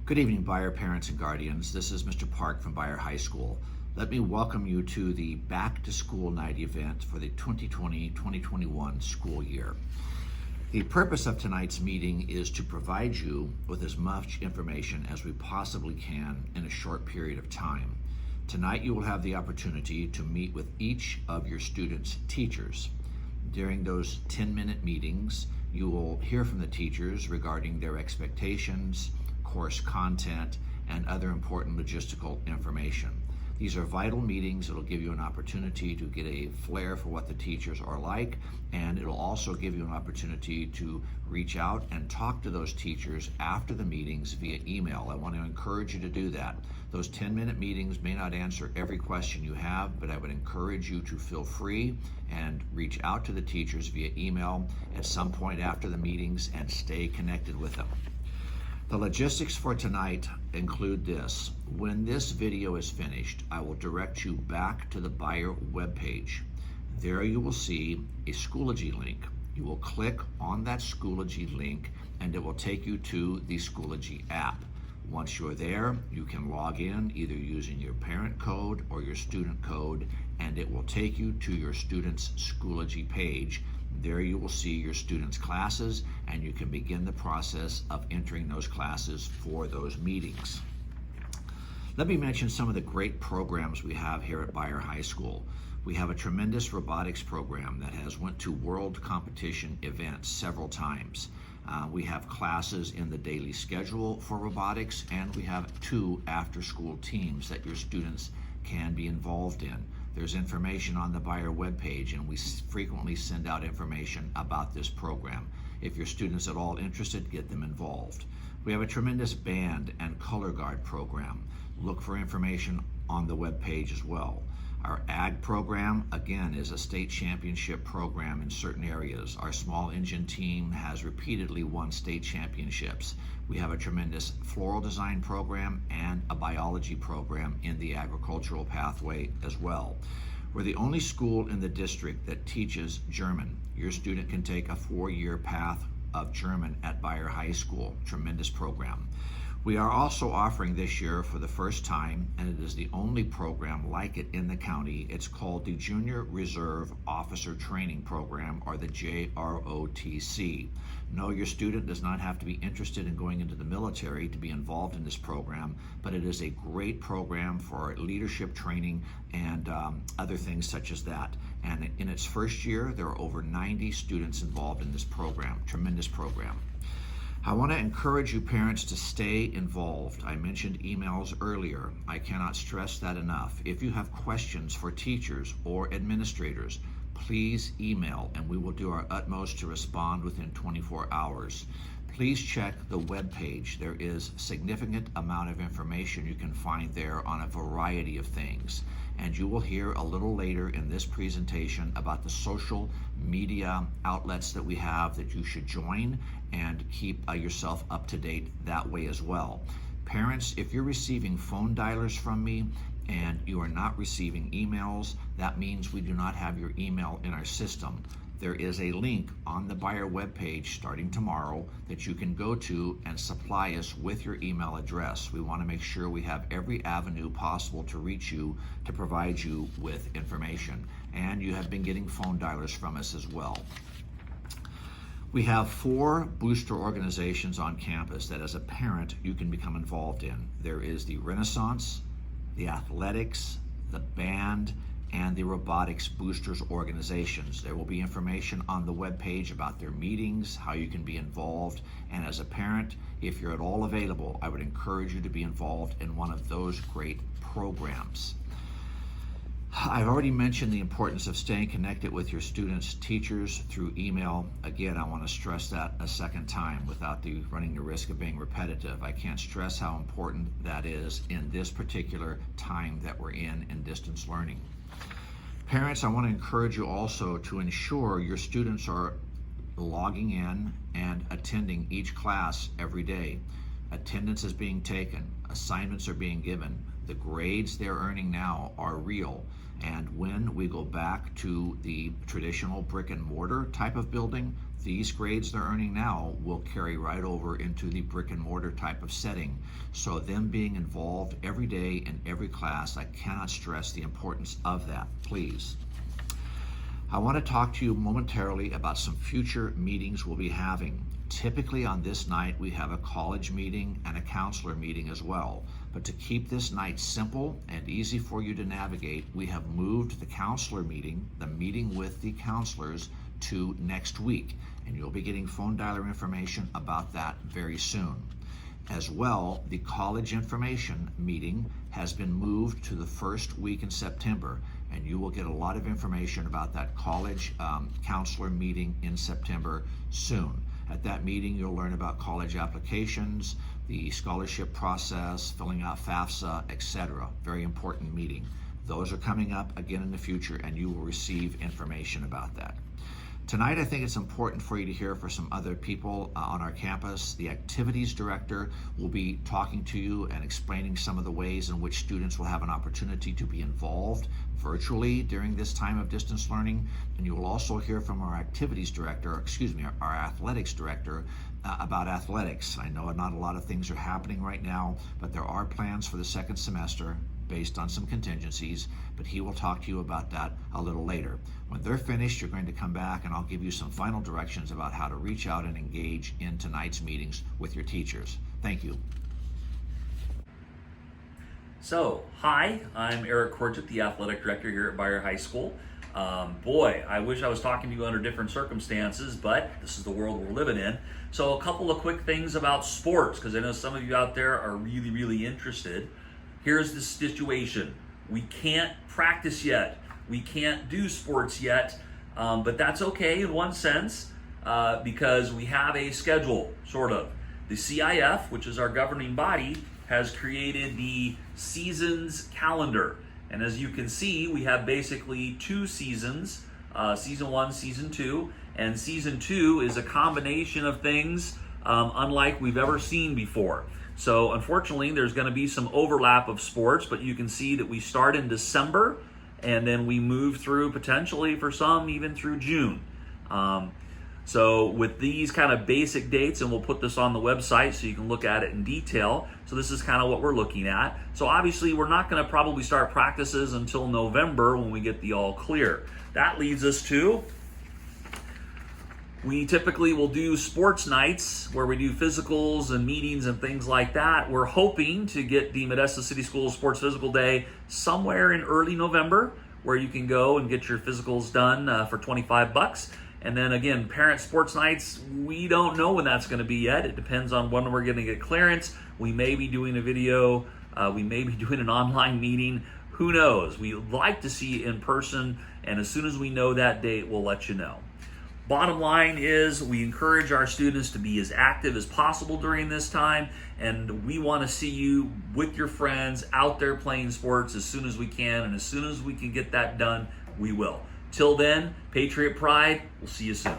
Good evening, Beyer parents and guardians. This is Mr. Park from Beyer High School. Let me welcome you to the Back to School Night event for the 2020-2021 school year. The purpose of tonight's meeting is to provide you with as much information as we possibly can in a short period of time. Tonight you will have the opportunity to meet with each of your students' teachers. During those 10-minute meetings, you will hear from the teachers regarding their expectations, course content, and other important logistical information. These are vital meetings. It'll give you an opportunity to get a flair for what the teachers are like, and it'll also give you an opportunity to reach out and talk to those teachers after the meetings via email. I want to encourage you to do that. Those 10-minute meetings may not answer every question you have, but I would encourage you to feel free and reach out to the teachers via email at some point after the meetings and stay connected with them. The logistics for tonight include this. When this video is finished, I will direct you back to the Beyer webpage. There you will see a Schoology link. You will click on that Schoology link and it will take you to the Schoology app. Once you're there, you can log in either using your parent code or your student code, and it will take you to your student's Schoology page. There you will see your students' classes, and you can begin the process of entering those classes for those meetings. Let me mention some of the great programs we have here at Beyer High School. We have a tremendous robotics program that has went to world competition events several times. We have classes in the daily schedule for robotics, and we have 2 after-school teams that your students can be involved in. There's information on the Beyer webpage, and we frequently send out information about this program. If your students at all interested, get them involved. We have a tremendous band and color guard program. Look for information on the webpage as well. Our ag program, again, is a state championship program in certain areas. Our small engine team has repeatedly won state championships. We have a tremendous floral design program and a biology program in the agricultural pathway as well. We're the only school in the district that teaches German. Your student can take a 4-year path of German at Beyer High School. Tremendous program. We are also offering this year for the first time, and it is the only program like it in the county. It's called the Junior Reserve Officer Training Program, or the JROTC. No, your student does not have to be interested in going into the military to be involved in this program, but it is a great program for leadership training and other things such as that. And in its first year, there are over 90 students involved in this program. Tremendous program. I want to encourage you parents to stay involved. I mentioned emails earlier. I cannot stress that enough. If you have questions for teachers or administrators, please email and we will do our utmost to respond within 24 hours. Please check the webpage. There is a significant amount of information you can find there on a variety of things. And you will hear a little later in this presentation about the social media outlets that we have that you should join and keep yourself up to date that way as well. Parents, if you're receiving phone dialers from me and you are not receiving emails, that means we do not have your email in our system. There is a link on the Beyer webpage starting tomorrow that you can go to and supply us with your email address. We want to make sure we have every avenue possible to reach you to provide you with information. And you have been getting phone dialers from us as well. We have 4 booster organizations on campus that as a parent you can become involved in. There is the Renaissance, the athletics, the band, and the robotics boosters organizations. There will be information on the webpage about their meetings, how you can be involved, and as a parent, if you're at all available, I would encourage you to be involved in one of those great programs. I've already mentioned the importance of staying connected with your students' teachers through email. Again, I want to stress that a second time without running the risk of being repetitive. I can't stress how important that is in this particular time that we're in distance learning. Parents, I want to encourage you also to ensure your students are logging in and attending each class every day. Attendance is being taken, assignments are being given, the grades they're earning now are real. And when we go back to the traditional brick and mortar type of building, these grades they're earning now will carry right over into the brick and mortar type of setting. So them being involved every day in every class, I cannot stress the importance of that, please. I want to talk to you momentarily about some future meetings we'll be having. Typically on this night, we have a college meeting and a counselor meeting as well. But to keep this night simple and easy for you to navigate, we have moved the counselor meeting, the meeting with the counselors, to next week. And you'll be getting phone dialer information about that very soon. As well, the college information meeting has been moved to the first week in September, and you will get a lot of information about that college counselor meeting in September soon. At that meeting, you'll learn about college applications, the scholarship process, filling out FAFSA, etc. Very important meeting. Those are coming up again in the future, and you will receive information about that. Tonight, I think it's important for you to hear from some other people on our campus. The activities director will be talking to you and explaining some of the ways in which students will have an opportunity to be involved virtually during this time of distance learning. And you will also hear from our activities director, our athletics director, about athletics. I know not a lot of things are happening right now, but there are plans for the second semester based on some contingencies, but he will talk to you about that a little later. When they're finished, you're going to come back and I'll give you some final directions about how to reach out and engage in tonight's meetings with your teachers. Thank you. So, hi, I'm Eric Corgett, the athletic director here at Beyer High School. Boy, I wish I was talking to you under different circumstances, but this is the world we're living in. So a couple of quick things about sports, because I know some of you out there are really, really interested. Here's the situation. We can't practice yet. We can't do sports yet, but that's okay in one sense because we have a schedule, sort of. The CIF, which is our governing body, has created the seasons calendar. And as you can see, we have basically two seasons, season 1, season 2, and season 2 is a combination of things unlike we've ever seen before. So unfortunately, there's going to be some overlap of sports, but you can see that we start in December and then we move through potentially for some even through June. So with these kind of basic dates, and we'll put this on the website so you can look at it in detail. So this is kind of what we're looking at. So obviously we're not going to probably start practices until November when we get the all clear. That leads us to, we typically will do sports nights where we do physicals and meetings and things like that. We're hoping to get the Modesto City Schools Sports Physical Day somewhere in early November where you can go and get your physicals done for $25. And then again, parent sports nights, we don't know when that's going to be yet. It depends on when we're going to get clearance. We may be doing a video. We may be doing an online meeting. Who knows? We like to see you in person, and as soon as we know that date, we'll let you know. Bottom line is we encourage our students to be as active as possible during this time, and we want to see you with your friends out there playing sports as soon as we can, and as soon as we can get that done, we will. Till then, Patriot Pride, we'll see you soon.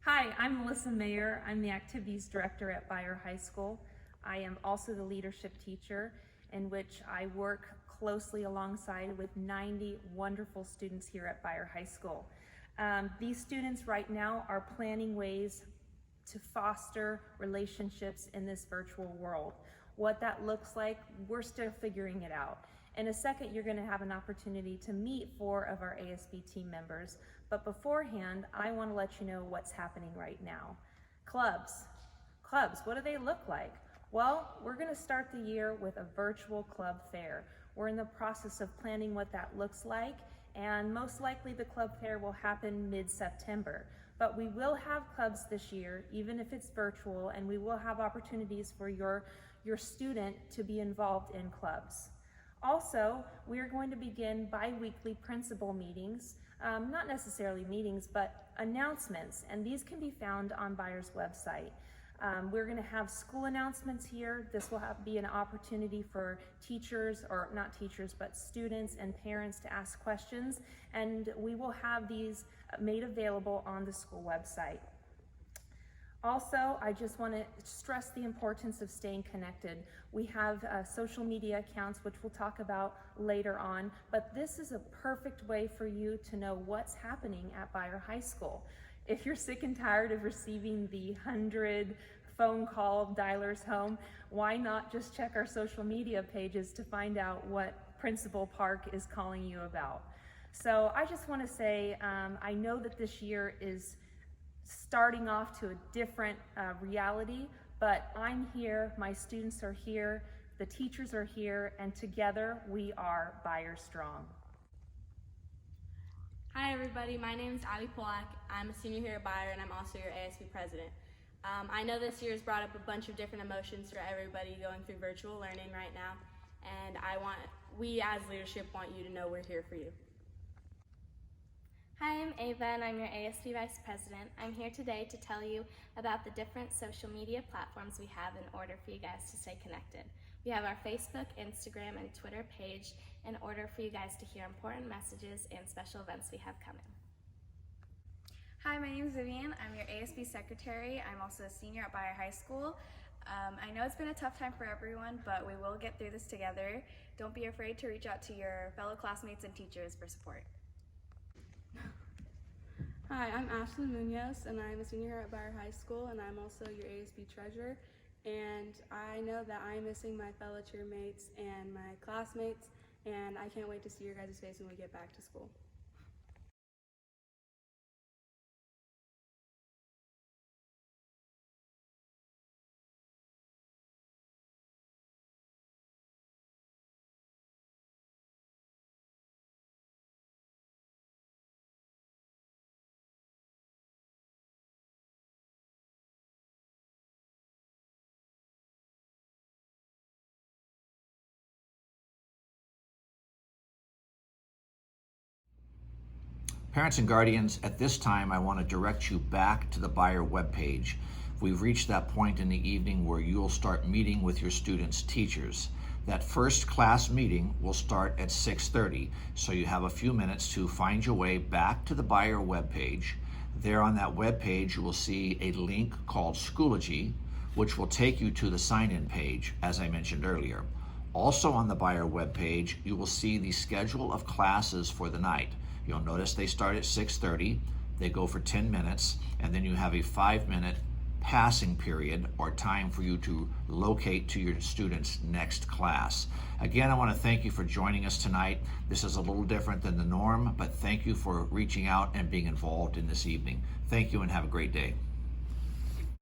Hi, I'm Melissa Mayer. I'm the Activities Director at Beyer High School. I am also the leadership teacher in which I work closely alongside with 90 wonderful students here at Beyer High School. These students right now are planning ways to foster relationships in this virtual world. What that looks like, we're still figuring it out. In a second, you're going to have an opportunity to meet 4 of our ASB team members. But beforehand, I want to let you know what's happening right now. Clubs, what do they look like? Well, we're going to start the year with a virtual club fair. We're in the process of planning what that looks like, and most likely the club fair will happen mid-September. But we will have clubs this year, even if it's virtual, and we will have opportunities for your student to be involved in clubs. Also, we are going to begin bi-weekly principal meetings, not necessarily meetings, but announcements, and these can be found on Beyer's website. We're going to have school announcements here. This will be an opportunity for teachers, or not teachers, but students and parents to ask questions, and we will have these made available on the school website. Also, I just want to stress the importance of staying connected. We have social media accounts, which we'll talk about later on, but this is a perfect way for you to know what's happening at Beyer High School. If you're sick and tired of receiving the 100 phone call dialers home, why not just check our social media pages to find out what Principal Park is calling you about? So I just want to say, I know that this year is starting off to a different reality, but I'm here, my students are here, the teachers are here, and together we are Beyer Strong. Hi everybody, my name is Abby Polak. I'm a senior here at Beyer and I'm also your ASB president. I know this year has brought up a bunch of different emotions for everybody going through virtual learning right now, and we as leadership want you to know we're here for you. Hi, I'm Ava and I'm your ASB Vice President. I'm here today to tell you about the different social media platforms we have in order for you guys to stay connected. We have our Facebook, Instagram, and Twitter page in order for you guys to hear important messages and special events we have coming. Hi, my name is Vivian. I'm your ASB secretary. I'm also a senior at Beyer High School. I know it's been a tough time for everyone, but we will get through this together. Don't be afraid to reach out to your fellow classmates and teachers for support. Hi, I'm Ashley Munoz, and I'm a senior here at Beyer High School, and I'm also your ASB treasurer. And I know that I'm missing my fellow cheermates and my classmates, and I can't wait to see your guys' face when we get back to school. Parents and guardians, at this time I want to direct you back to the Beyer webpage. We've reached that point in the evening where you'll start meeting with your students' teachers. That first class meeting will start at 6:30, so you have a few minutes to find your way back to the Beyer webpage. There on that webpage you will see a link called Schoology, which will take you to the sign-in page, as I mentioned earlier. Also on the Beyer webpage, you will see the schedule of classes for the night. You'll notice they start at 6:30, they go for 10 minutes, and then you have a 5-minute passing period or time for you to locate to your students' next class. Again, I want to thank you for joining us tonight. This is a little different than the norm, but thank you for reaching out and being involved in this evening. Thank you and have a great day.